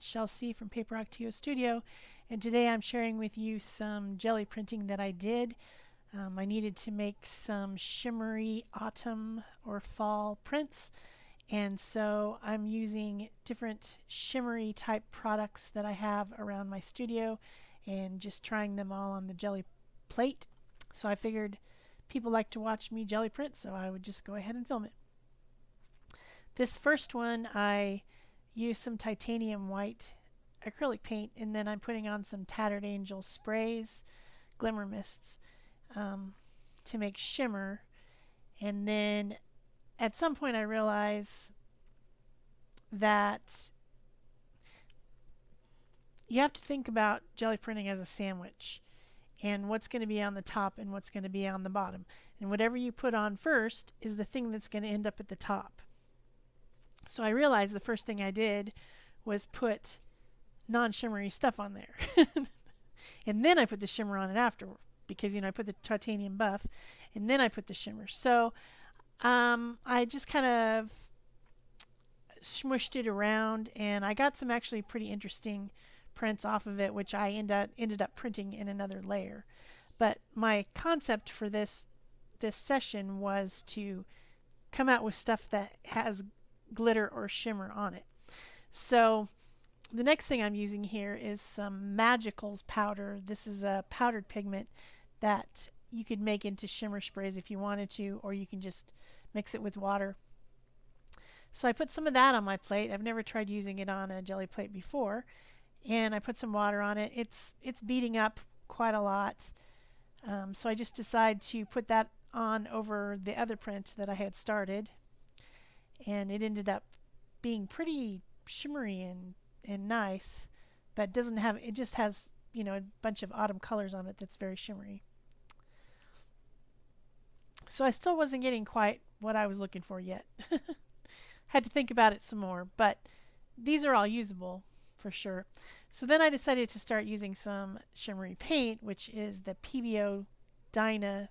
Shel from Paper Rock TO Studio, and today I'm sharing with you some jelly printing that I did. I needed to make some shimmery autumn or fall prints, and so I'm using different shimmery type products that I have around my studio and just trying them all on the jelly plate. So I figured people like to watch me jelly print, so I would just go ahead and film it. This first one, I used some titanium white acrylic paint, and then I'm putting on some Tattered Angel sprays, Glimmer Mists, to make shimmer. And then at some point I realize that you have to think about jelly printing as a sandwich and what's going to be on the top and what's going to be on the bottom. And whatever you put on first is the thing that's going to end up at the top. So I realized the first thing I did was put non-shimmery stuff on there. And then I put the shimmer on it after, because I put the titanium buff and then I put the shimmer. So I just kind of smushed it around, and I got some actually pretty interesting prints off of it, which I ended up printing in another layer. But my concept for this session was to come out with stuff that has glitter or shimmer on it. So the next thing I'm using here is some Magicals powder. This is a powdered pigment that you could make into shimmer sprays if you wanted to, or you can just mix it with water. So I put some of that on my plate. I've never tried using it on a jelly plate before, and I put some water on it. It's beating up quite a lot, so I just decided to put that on over the other print that I had started, and it ended up being pretty shimmery and nice, but it just has a bunch of autumn colors on it that's very shimmery. So I still wasn't getting quite what I was looking for yet. Had to think about it some more, but these are all usable for sure. So then I decided to start using some shimmery paint, which is the Pebeo Dyna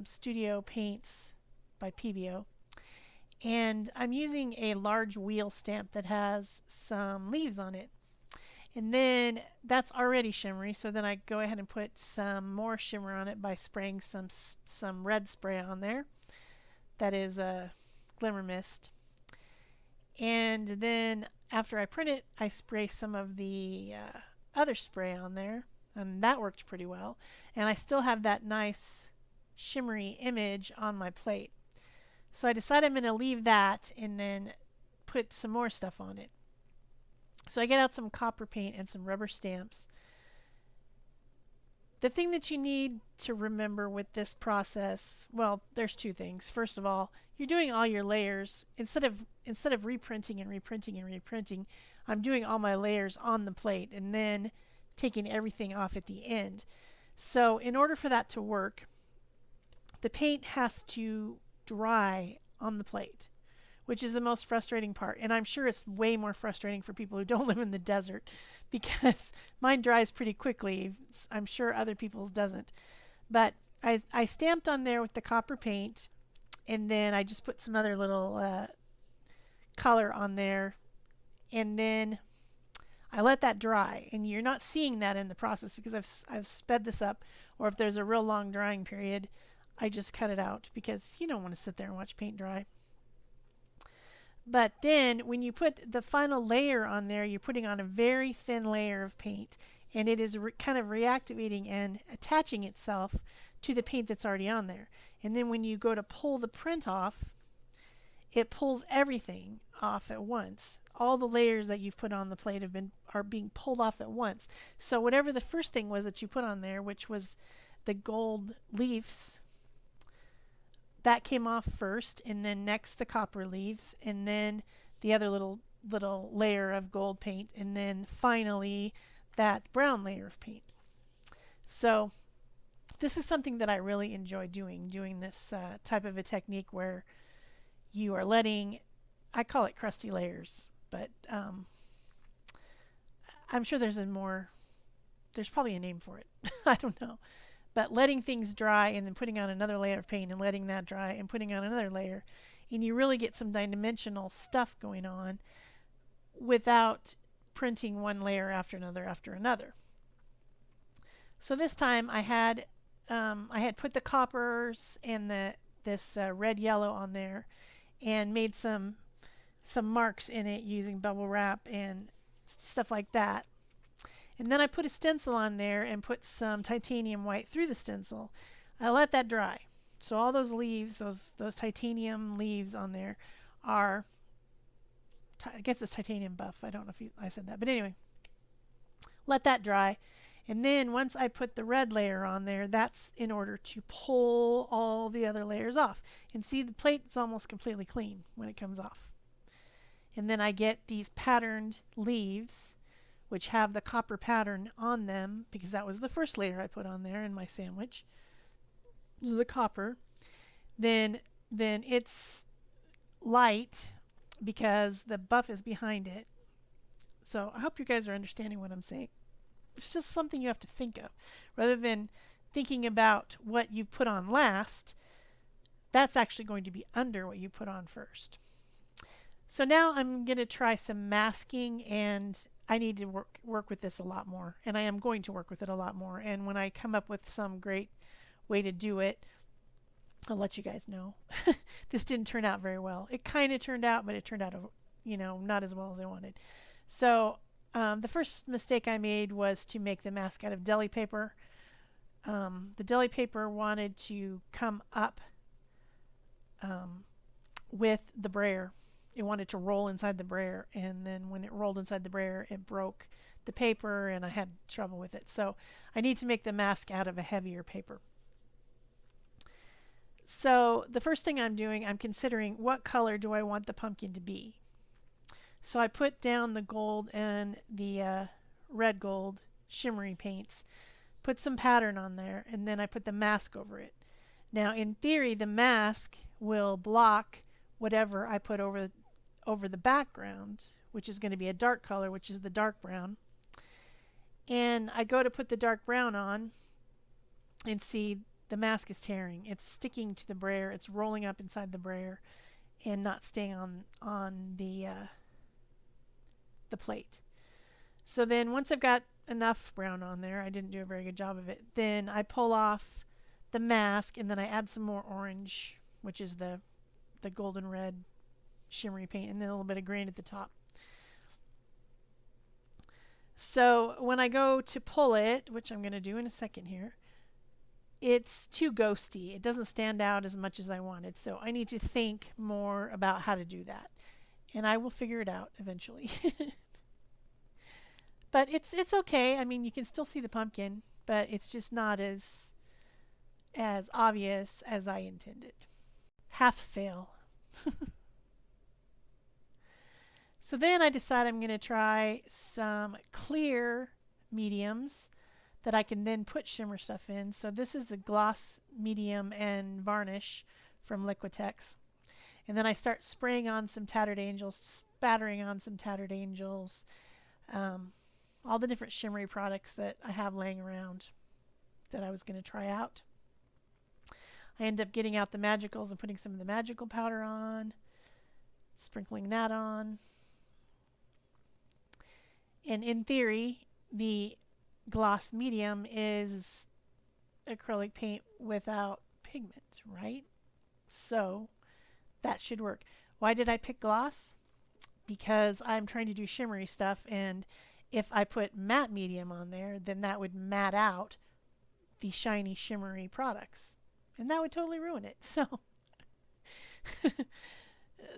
Studio Paints by Pebeo. And I'm using a large wheel stamp that has some leaves on it. And then that's already shimmery, so then I go ahead and put some more shimmer on it by spraying some red spray on there. That is a Glimmer Mist. And then after I print it, I spray some of the other spray on there, and that worked pretty well. And I still have that nice shimmery image on my plate. So I decided I'm going to leave that and then put some more stuff on it. So I get out some copper paint and some rubber stamps. The thing that you need to remember with this process, well, there's two things. First of all, you're doing all your layers. Instead of reprinting and reprinting and reprinting, I'm doing all my layers on the plate and then taking everything off at the end. So in order for that to work, the paint has to dry on the plate, which is the most frustrating part. And I'm sure it's way more frustrating for people who don't live in the desert, because mine dries pretty quickly. I'm sure other people's doesn't. But I stamped on there with the copper paint, and then I just put some other little color on there, and then I let that dry. And you're not seeing that in the process because I've sped this up, or if there's a real long drying period, I just cut it out because you don't want to sit there and watch paint dry. But then when you put the final layer on there, you're putting on a very thin layer of paint, and it is kind of reactivating and attaching itself to the paint that's already on there. And then when you go to pull the print off, it pulls everything off at once. All the layers that you've put on the plate are being pulled off at once. So whatever the first thing was that you put on there, which was the gold leaves, that came off first, and then next the copper leaves, and then the other little layer of gold paint, and then finally that brown layer of paint. So this is something that I really enjoy doing this type of a technique where you are letting, I call it crusty layers, but I'm sure there's probably a name for it. I don't know. But letting things dry and then putting on another layer of paint and letting that dry and putting on another layer, and you really get some dimensional stuff going on without printing one layer after another after another. So this time I had put the coppers and this red yellow on there and made some marks in it using bubble wrap and stuff like that. And then I put a stencil on there and put some titanium white through the stencil. I let that dry. So all those leaves, those titanium leaves on there are, I guess it's titanium buff. I don't know if I said that. But anyway, let that dry. And then once I put the red layer on there, that's in order to pull all the other layers off. And see, the plate's almost completely clean when it comes off. And then I get these patterned leaves, which have the copper pattern on them, because that was the first layer I put on there in my sandwich, the copper. Then it's light because the buff is behind it. So I hope you guys are understanding what I'm saying. It's just something you have to think of. Rather than thinking about what you put on last, that's actually going to be under what you put on first. So now I'm going to try some masking, and I need to work with this a lot more. And I am going to work with it a lot more. And when I come up with some great way to do it, I'll let you guys know. This didn't turn out very well. It kind of turned out, but it turned out, not as well as I wanted. So the first mistake I made was to make the mask out of deli paper. The deli paper wanted to come up with the brayer. It wanted to roll inside the brayer, and then when it rolled inside the brayer, it broke the paper, and I had trouble with it. So I need to make the mask out of a heavier paper. So the first thing I'm doing, I'm considering what color do I want the pumpkin to be. So I put down the gold and the red gold shimmery paints, put some pattern on there, and then I put the mask over it. Now in theory, the mask will block whatever I put over the background, which is going to be a dark color, which is the dark brown. And I go to put the dark brown on, and see the mask is tearing. It's sticking to the brayer. It's rolling up inside the brayer and not staying on the plate. So then once I've got enough brown on there, I didn't do a very good job of it, then I pull off the mask, and then I add some more orange, which is the golden red shimmery paint, and then a little bit of green at the top. So when I go to pull it, which I'm going to do in a second here, it's too ghosty. It doesn't stand out as much as I wanted. So I need to think more about how to do that. And I will figure it out eventually. But it's okay. I mean, you can still see the pumpkin, but it's just not as obvious as I intended. Half fail. So then I decide I'm going to try some clear mediums that I can then put shimmer stuff in. So this is a gloss medium and varnish from Liquitex. And then I start spraying on some Tattered Angels, spattering on some Tattered Angels, all the different shimmery products that I have laying around that I was going to try out. I end up getting out the magicals and putting some of the magical powder on, sprinkling that on. And in theory, the gloss medium is acrylic paint without pigment, right? So that should work. Why did I pick gloss? Because I'm trying to do shimmery stuff, and if I put matte medium on there, then that would matte out the shiny shimmery products, and that would totally ruin it.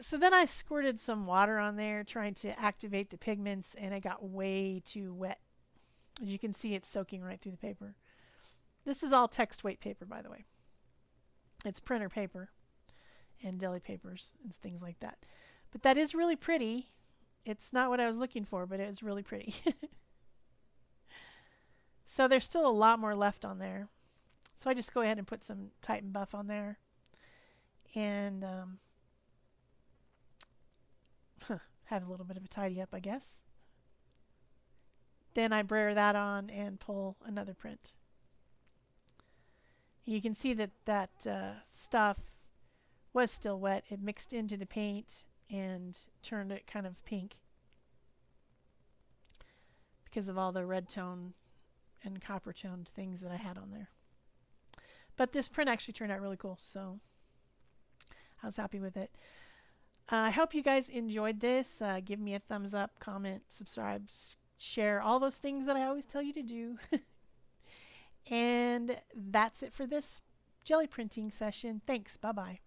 So then I squirted some water on there trying to activate the pigments, and it got way too wet. As you can see, it's soaking right through the paper. This is all text weight paper, by the way. It's printer paper and deli papers and things like that. But that is really pretty. It's not what I was looking for, but it was really pretty. So there's still a lot more left on there. So I just go ahead and put some Titan Buff on there. And have a little bit of a tidy up, I guess. Then I brayer that on and pull another print. You can see that stuff was still wet. It mixed into the paint and turned it kind of pink. because of all the red tone and copper toned things that I had on there. But this print actually turned out really cool, so I was happy with it. I hope you guys enjoyed this. Give me a thumbs up, comment, subscribe, share, all those things that I always tell you to do. And that's it for this jelly printing session. Thanks. Bye-bye.